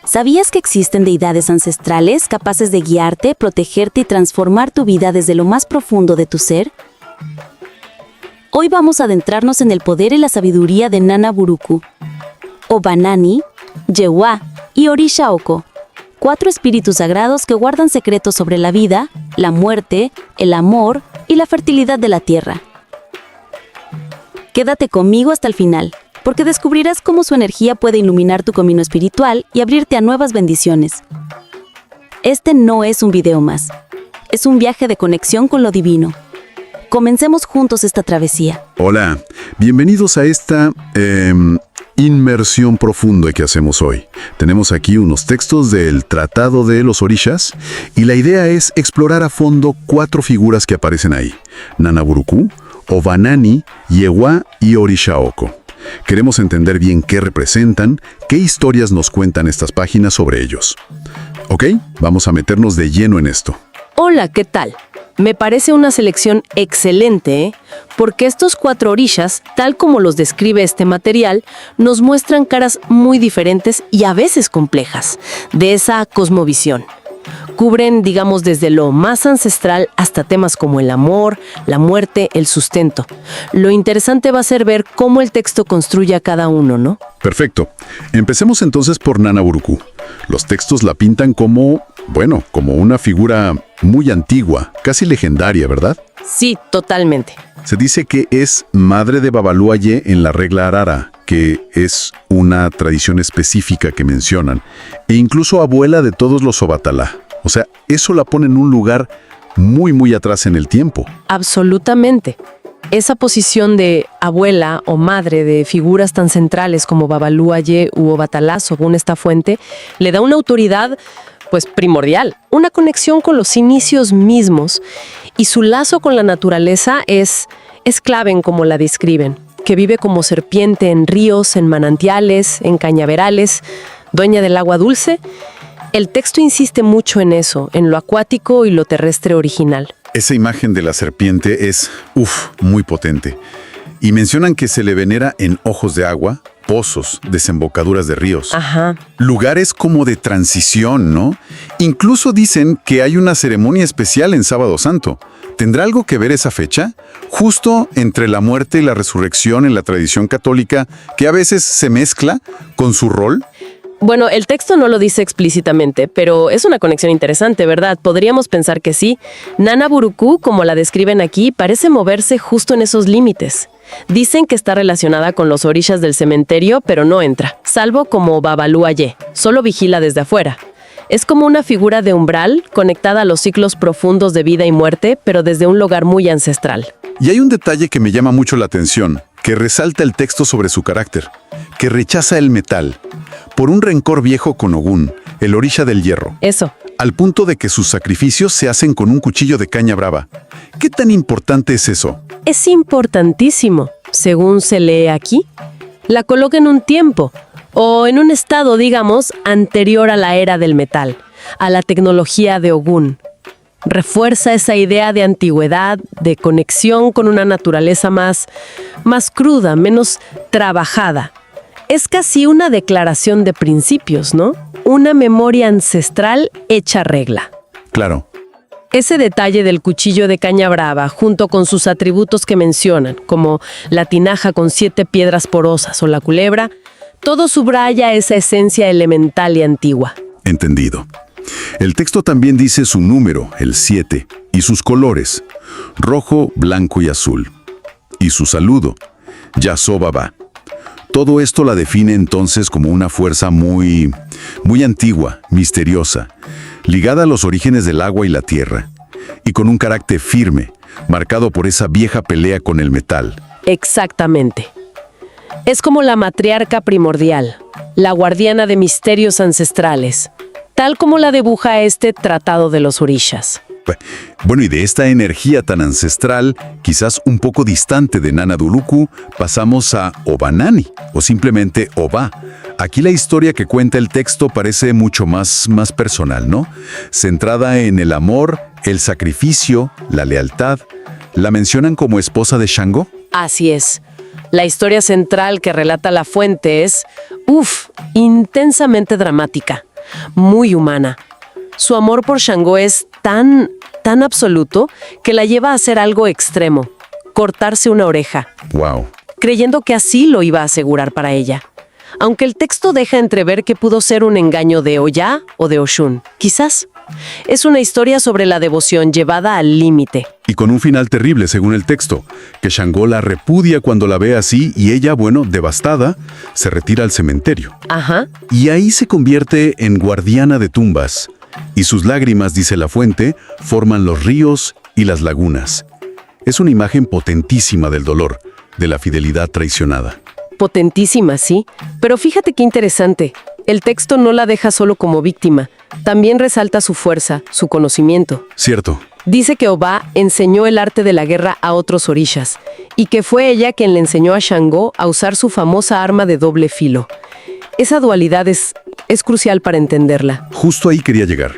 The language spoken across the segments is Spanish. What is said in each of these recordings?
¿Sabías que existen deidades ancestrales capaces de guiarte, protegerte y transformar tu vida desde lo más profundo de tu ser? Hoy vamos a adentrarnos en el poder y la sabiduría de Nana Buruku, Obanani, Yewa y Orisha Oko, 4 espíritus sagrados que guardan secretos sobre la vida, la muerte, el amor y la fertilidad de la tierra. Quédate conmigo hasta el final, porque descubrirás cómo su energía puede iluminar tu camino espiritual y abrirte a nuevas bendiciones. Este no es un video más, es un viaje de conexión con lo divino. Comencemos juntos esta travesía. Hola, bienvenidos a esta inmersión profunda que hacemos hoy. Tenemos aquí unos textos del Tratado de los Orishas y la idea es explorar a fondo 4 figuras que aparecen ahí: Nana Buruku, Obanani, Yewa y Orisha Oko. Queremos entender bien qué representan, qué historias nos cuentan estas páginas sobre ellos. ¿Ok? Vamos a meternos de lleno en esto. Hola, ¿qué tal? Me parece una selección excelente, ¿eh? Porque estos 4 orishas, tal como los describe este material, nos muestran caras muy diferentes y a veces complejas de esa cosmovisión. Cubren, digamos, desde lo más ancestral hasta temas como el amor, la muerte, el sustento. Lo interesante va a ser ver cómo el texto construye a cada uno, ¿no? Perfecto. Empecemos entonces por Nana Buruku. Los textos la pintan como una figura muy antigua, casi legendaria, ¿verdad? Sí, totalmente. Se dice que es madre de Babalu Aye en la regla Arara, que es una tradición específica que mencionan, e incluso abuela de todos los Obatalá. O sea, eso la pone en un lugar muy, muy atrás en el tiempo. Absolutamente. Esa posición de abuela o madre de figuras tan centrales como Babalu Aye u Obatalá, según esta fuente, le da una autoridad, pues, primordial, una conexión con los inicios mismos, y su lazo con la naturaleza es clave en cómo la describen, que vive como serpiente en ríos, en manantiales, en cañaverales, dueña del agua dulce. El texto insiste mucho en eso, en lo acuático y lo terrestre original. Esa imagen de la serpiente es, muy potente. Y mencionan que se le venera en ojos de agua, pozos, desembocaduras de ríos. Ajá. Lugares como de transición, ¿no? Incluso dicen que hay una ceremonia especial en Sábado Santo. ¿Tendrá algo que ver esa fecha? Justo entre la muerte y la resurrección en la tradición católica, que a veces se mezcla con su rol. Bueno, el texto no lo dice explícitamente, pero es una conexión interesante, ¿verdad? Podríamos pensar que sí. Nana Buruku, como la describen aquí, parece moverse justo en esos límites. Dicen que está relacionada con los orishas del cementerio, pero no entra, salvo como Babalu Aye, solo vigila desde afuera. Es como una figura de umbral conectada a los ciclos profundos de vida y muerte, pero desde un lugar muy ancestral. Y hay un detalle que me llama mucho la atención, que resalta el texto sobre su carácter, que rechaza el metal, por un rencor viejo con Ogún, el orisha del hierro. Eso. Al punto de que sus sacrificios se hacen con un cuchillo de caña brava. ¿Qué tan importante es eso? Es importantísimo, según se lee aquí. La coloca en un tiempo, o en un estado, digamos, anterior a la era del metal, a la tecnología de Ogún. Refuerza esa idea de antigüedad, de conexión con una naturaleza más cruda, menos trabajada. Es casi una declaración de principios, ¿no? Una memoria ancestral hecha regla. Claro. Ese detalle del cuchillo de caña brava, junto con sus atributos que mencionan, como la tinaja con 7 piedras porosas o la culebra, todo subraya esa esencia elemental y antigua. Entendido. El texto también dice su número, el 7, y sus colores, rojo, blanco y azul. Y su saludo, Yasobaba. Todo esto la define entonces como una fuerza muy antigua, misteriosa, ligada a los orígenes del agua y la tierra, y con un carácter firme, marcado por esa vieja pelea con el metal. Exactamente. Es como la matriarca primordial, la guardiana de misterios ancestrales, tal como la dibuja este Tratado de los Orishas. Bueno, y de esta energía tan ancestral, quizás un poco distante de Nana Buruku, pasamos a Obanani, o simplemente Oba. Aquí la historia que cuenta el texto parece mucho más personal, ¿no? Centrada en el amor, el sacrificio, la lealtad. ¿La mencionan como esposa de Shango? Así es. La historia central que relata la fuente es, intensamente dramática. muy humana. Su amor por Shango es tan absoluto que la lleva a hacer algo extremo, cortarse una oreja, Wow. creyendo que así lo iba a asegurar para ella. Aunque el texto deja entrever que pudo ser un engaño de Oya o de Oshun, quizás. Es una historia sobre la devoción llevada al límite. Y con un final terrible, según el texto, que Shango la repudia cuando la ve así y ella, bueno, devastada, se retira al cementerio. Ajá. Y ahí se convierte en guardiana de tumbas. Y sus lágrimas, dice la fuente, forman los ríos y las lagunas. Es una imagen potentísima del dolor, de la fidelidad traicionada. Potentísima, sí. Pero fíjate qué interesante. El texto no la deja solo como víctima. También resalta su fuerza, su conocimiento. Cierto. Dice que Oba enseñó el arte de la guerra a otros orishas y que fue ella quien le enseñó a Shango a usar su famosa arma de doble filo. Esa dualidad es crucial para entenderla. Justo ahí quería llegar.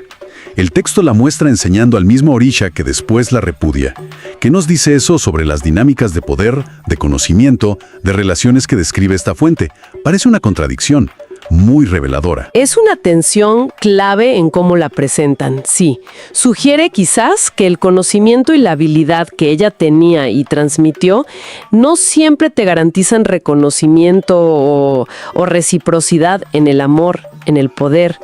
El texto la muestra enseñando al mismo orisha que después la repudia. ¿Qué nos dice eso sobre las dinámicas de poder, de conocimiento, de relaciones que describe esta fuente? Parece una contradicción, muy reveladora. Es una tensión clave en cómo la presentan, sí. Sugiere quizás que el conocimiento y la habilidad que ella tenía y transmitió no siempre te garantizan reconocimiento o reciprocidad en el amor, en el poder.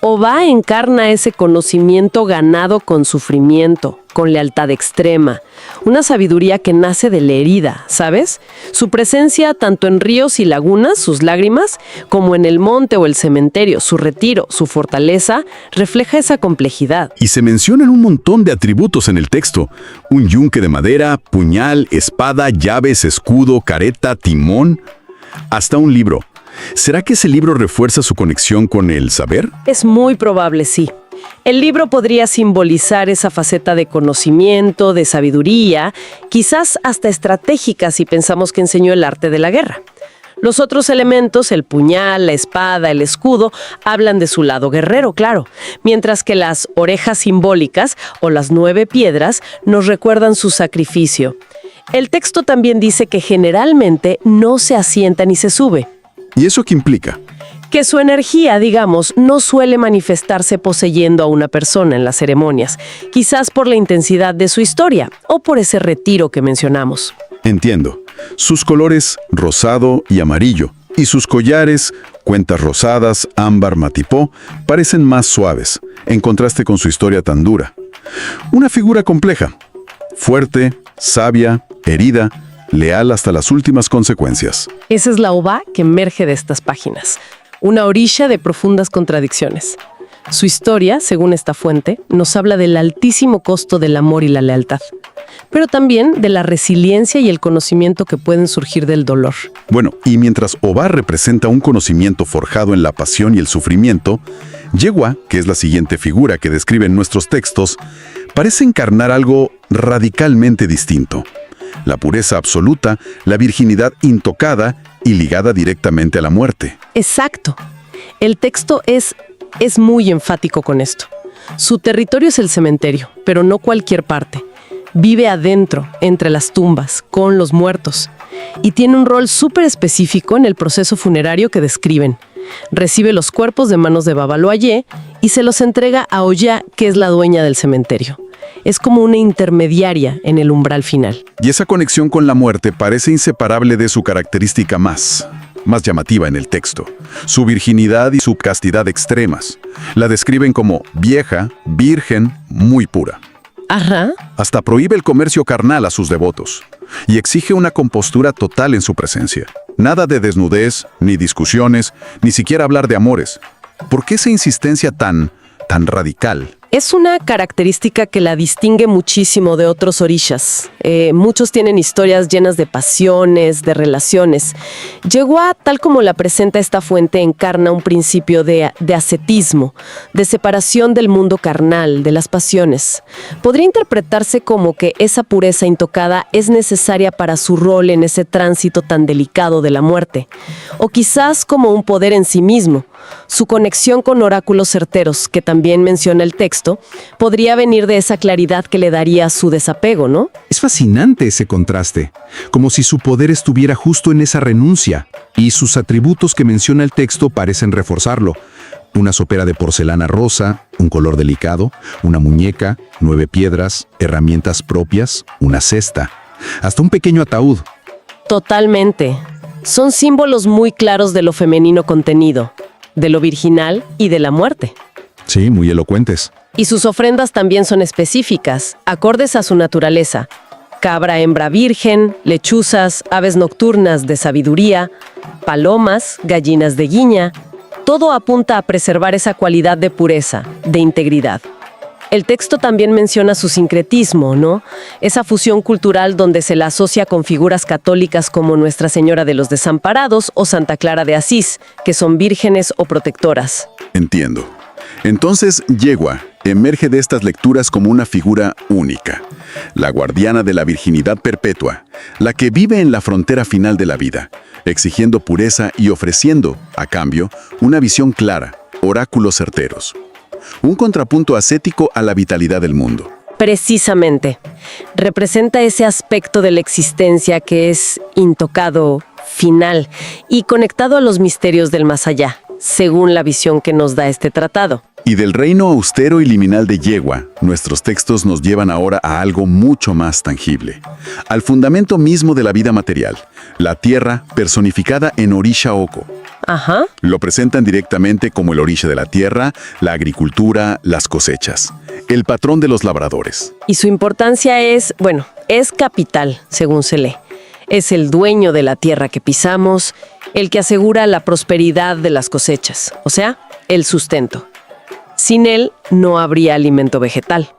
Oba encarna ese conocimiento ganado con sufrimiento, con lealtad extrema, una sabiduría que nace de la herida, ¿sabes? Su presencia tanto en ríos y lagunas, sus lágrimas, como en el monte o el cementerio, su retiro, su fortaleza, refleja esa complejidad. Y se mencionan un montón de atributos en el texto. Un yunque de madera, puñal, espada, llaves, escudo, careta, timón, hasta un libro. ¿Será que ese libro refuerza su conexión con el saber? Es muy probable, sí. El libro podría simbolizar esa faceta de conocimiento, de sabiduría, quizás hasta estratégica si pensamos que enseñó el arte de la guerra. Los otros elementos, el puñal, la espada, el escudo, hablan de su lado guerrero, claro, mientras que las orejas simbólicas o las 9 piedras nos recuerdan su sacrificio. El texto también dice que generalmente no se asienta ni se sube. ¿Y eso qué implica? Que su energía, digamos, no suele manifestarse poseyendo a una persona en las ceremonias, quizás por la intensidad de su historia o por ese retiro que mencionamos. Entiendo. Sus colores, rosado y amarillo, y sus collares, cuentas rosadas, ámbar, matipó, parecen más suaves, en contraste con su historia tan dura. Una figura compleja, fuerte, sabia, herida, leal hasta las últimas consecuencias. Esa es la Oba que emerge de estas páginas, una orisha de profundas contradicciones. Su historia, según esta fuente, nos habla del altísimo costo del amor y la lealtad, pero también de la resiliencia y el conocimiento que pueden surgir del dolor. Bueno, y mientras Oba representa un conocimiento forjado en la pasión y el sufrimiento, Yewa, que es la siguiente figura que describen nuestros textos, parece encarnar algo radicalmente distinto. La pureza absoluta, la virginidad intocada y ligada directamente a la muerte. Exacto. El texto es muy enfático con esto. Su territorio es el cementerio, pero no cualquier parte. Vive adentro, entre las tumbas, con los muertos. Y tiene un rol súper específico en el proceso funerario que describen. Recibe los cuerpos de manos de Babalu Aye y se los entrega a Oya, que es la dueña del cementerio. Es como una intermediaria en el umbral final. Y esa conexión con la muerte parece inseparable de su característica más llamativa en el texto. Su virginidad y su castidad extremas. La describen como vieja, virgen, muy pura. Ajá. Hasta prohíbe el comercio carnal a sus devotos. Y exige una compostura total en su presencia. Nada de desnudez, ni discusiones, ni siquiera hablar de amores. ¿Por qué esa insistencia tan radical? Es una característica que la distingue muchísimo de otros orishas. Muchos tienen historias llenas de pasiones, de relaciones. Yewa, tal como la presenta esta fuente, encarna un principio de ascetismo, de separación del mundo carnal, de las pasiones. Podría interpretarse como que esa pureza intocada es necesaria para su rol en ese tránsito tan delicado de la muerte. O quizás como un poder en sí mismo. Su conexión con oráculos certeros, que también menciona el texto, podría venir de esa claridad que le daría su desapego, ¿no? Es fascinante ese contraste, como si su poder estuviera justo en esa renuncia, y sus atributos que menciona el texto parecen reforzarlo. Una sopera de porcelana rosa, un color delicado, una muñeca, 9 piedras, herramientas propias, una cesta, hasta un pequeño ataúd. Totalmente. Son símbolos muy claros de lo femenino contenido, de lo virginal y de la muerte. Sí, muy elocuentes. Y sus ofrendas también son específicas, acordes a su naturaleza. Cabra hembra virgen, lechuzas, aves nocturnas de sabiduría, palomas, gallinas de guiña. Todo apunta a preservar esa cualidad de pureza, de integridad. El texto también menciona su sincretismo, ¿no? Esa fusión cultural donde se la asocia con figuras católicas como Nuestra Señora de los Desamparados o Santa Clara de Asís, que son vírgenes o protectoras. Entiendo. Entonces, Yegua emerge de estas lecturas como una figura única, la guardiana de la virginidad perpetua, la que vive en la frontera final de la vida, exigiendo pureza y ofreciendo, a cambio, una visión clara, oráculos certeros. Un contrapunto ascético a la vitalidad del mundo. Precisamente. Representa ese aspecto de la existencia que es intocado, final y conectado a los misterios del más allá, según la visión que nos da este tratado. Y del reino austero y liminal de Yegua, nuestros textos nos llevan ahora a algo mucho más tangible, al fundamento mismo de la vida material, la tierra personificada en Orisha Oko. Ajá. Lo presentan directamente como el orisha de la tierra, la agricultura, las cosechas, el patrón de los labradores. Y su importancia es, es capital, según se lee. Es el dueño de la tierra que pisamos, el que asegura la prosperidad de las cosechas, o sea, el sustento. Sin él no habría alimento vegetal.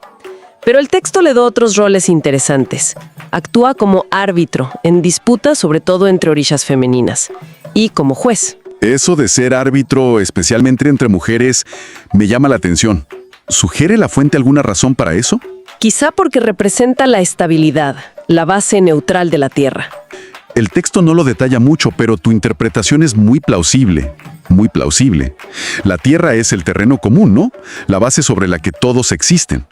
Pero el texto le da otros roles interesantes. Actúa como árbitro en disputas, sobre todo entre orishas femeninas, y como juez. Eso de ser árbitro, especialmente entre mujeres, me llama la atención. ¿Sugiere la fuente alguna razón para eso? Quizá porque representa la estabilidad, la base neutral de la tierra. El texto no lo detalla mucho, pero tu interpretación es muy plausible. Muy plausible. La tierra es el terreno común, ¿no? La base sobre la que todos existen.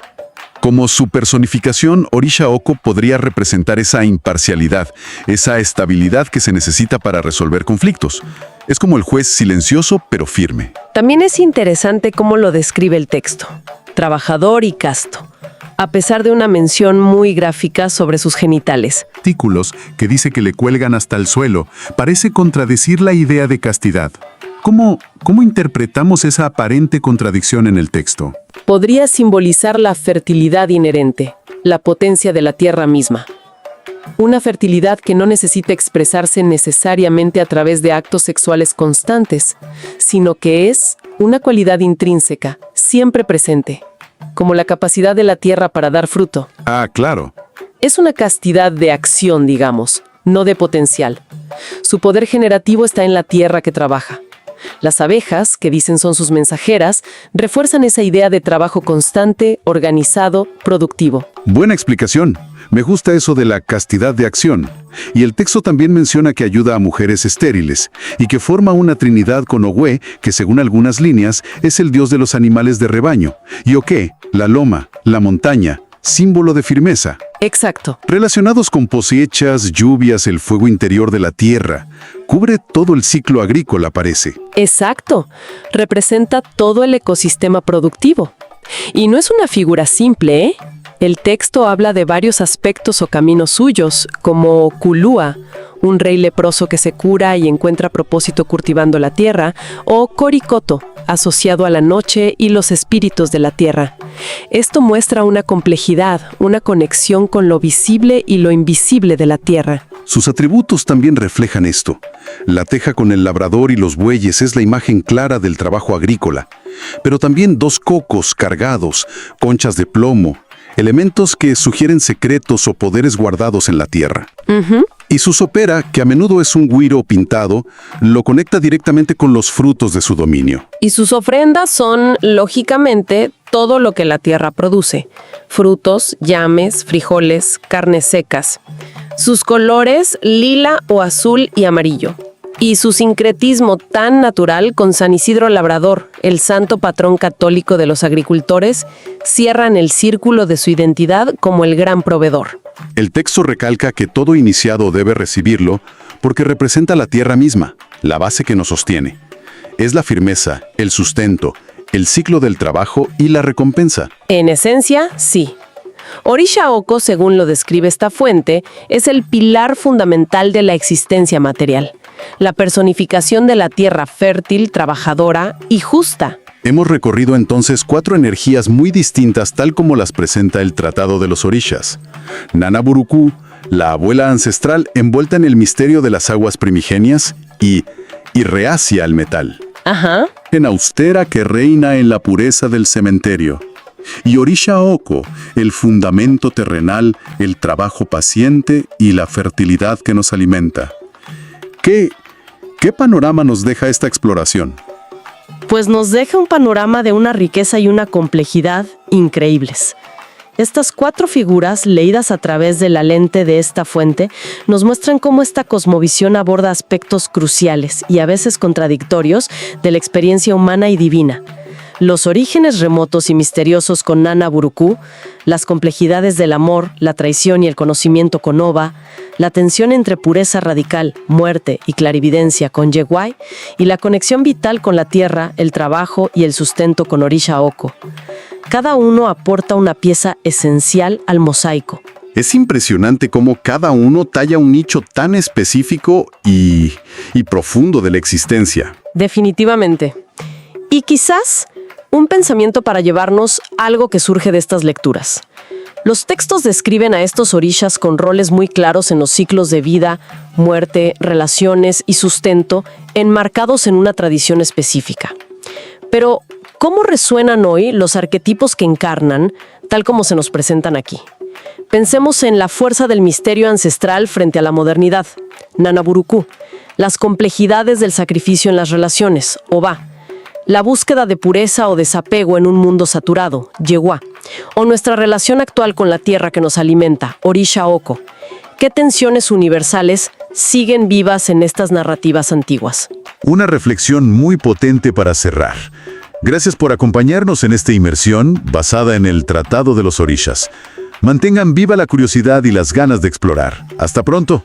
Como su personificación, Orisha Oko podría representar esa imparcialidad, esa estabilidad que se necesita para resolver conflictos. Es como el juez silencioso pero firme. También es interesante cómo lo describe el texto. Trabajador y casto, a pesar de una mención muy gráfica sobre sus genitales. Artículos que dice que le cuelgan hasta el suelo, parece contradecir la idea de castidad. ¿Cómo interpretamos esa aparente contradicción en el texto? Podría simbolizar la fertilidad inherente, la potencia de la tierra misma. Una fertilidad que no necesita expresarse necesariamente a través de actos sexuales constantes, sino que es una cualidad intrínseca, siempre presente, como la capacidad de la tierra para dar fruto. Ah, claro. Es una castidad de acción, digamos, no de potencial. Su poder generativo está en la tierra que trabaja. Las abejas, que dicen son sus mensajeras, refuerzan esa idea de trabajo constante, organizado, productivo. Buena explicación. Me gusta eso de la castidad de acción. Y el texto también menciona que ayuda a mujeres estériles y que forma una trinidad con Ogüe, que según algunas líneas es el dios de los animales de rebaño, y Oke, la loma, la montaña, símbolo de firmeza. Exacto. Relacionados con cosechas, lluvias, el fuego interior de la tierra. Cubre todo el ciclo agrícola, parece. Exacto. Representa todo el ecosistema productivo. Y no es una figura simple, ¿eh? El texto habla de varios aspectos o caminos suyos, como Kulua, un rey leproso que se cura y encuentra propósito cultivando la tierra, o Korikoto, asociado a la noche y los espíritus de la tierra. Esto muestra una complejidad, una conexión con lo visible y lo invisible de la tierra. Sus atributos también reflejan esto. La teja con el labrador y los bueyes es la imagen clara del trabajo agrícola, pero también 2 cocos cargados, conchas de plomo, elementos que sugieren secretos o poderes guardados en la tierra. Y su sopera, que a menudo es un güiro pintado, lo conecta directamente con los frutos de su dominio. Y sus ofrendas son, lógicamente, todo lo que la tierra produce. Frutos, llames, frijoles, carnes secas. Sus colores, lila o azul y amarillo. Y su sincretismo tan natural con San Isidro Labrador, el santo patrón católico de los agricultores, cierran el círculo de su identidad como el gran proveedor. El texto recalca que todo iniciado debe recibirlo porque representa la tierra misma, la base que nos sostiene. Es la firmeza, el sustento, el ciclo del trabajo y la recompensa. En esencia, sí. Orisha Oko, según lo describe esta fuente, es el pilar fundamental de la existencia material, la personificación de la tierra fértil, trabajadora y justa. Hemos recorrido entonces 4 energías muy distintas tal como las presenta el Tratado de los Orishas. Nana Buruku, la abuela ancestral envuelta en el misterio de las aguas primigenias y reacia al metal. Ajá. En austera que reina en la pureza del cementerio. Y Orisha Oko, el fundamento terrenal, el trabajo paciente y la fertilidad que nos alimenta. ¿Qué panorama nos deja esta exploración? Pues nos deja un panorama de una riqueza y una complejidad increíbles. Estas 4 figuras, leídas a través de la lente de esta fuente, nos muestran cómo esta cosmovisión aborda aspectos cruciales y a veces contradictorios de la experiencia humana y divina. Los orígenes remotos y misteriosos con Nana Buruku, las complejidades del amor, la traición y el conocimiento con Oba, la tensión entre pureza radical, muerte y clarividencia con Yewai, y la conexión vital con la tierra, el trabajo y el sustento con Orisha Oko. Cada uno aporta una pieza esencial al mosaico. Es impresionante cómo cada uno talla un nicho tan específico y profundo de la existencia. Definitivamente. Y quizás un pensamiento para llevarnos algo que surge de estas lecturas. Los textos describen a estos orishas con roles muy claros en los ciclos de vida, muerte, relaciones y sustento, enmarcados en una tradición específica. Pero, ¿cómo resuenan hoy los arquetipos que encarnan, tal como se nos presentan aquí? Pensemos en la fuerza del misterio ancestral frente a la modernidad, Nana Buruku, las complejidades del sacrificio en las relaciones, Oba, la búsqueda de pureza o desapego en un mundo saturado, Yewa, o nuestra relación actual con la tierra que nos alimenta, Orisha Oko. ¿Qué tensiones universales siguen vivas en estas narrativas antiguas? Una reflexión muy potente para cerrar. Gracias por acompañarnos en esta inmersión basada en el Tratado de los Orishas. Mantengan viva la curiosidad y las ganas de explorar. Hasta pronto.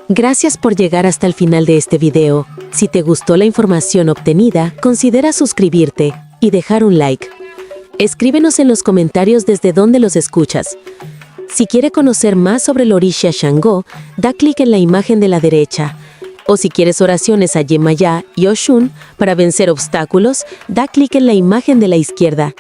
Gracias por llegar hasta el final de este video. Si te gustó la información obtenida, considera suscribirte y dejar un like. Escríbenos en los comentarios desde dónde los escuchas. Si quiere conocer más sobre el Orisha Shango, da clic en la imagen de la derecha. O si quieres oraciones a Yemaya y Oshun para vencer obstáculos, da clic en la imagen de la izquierda.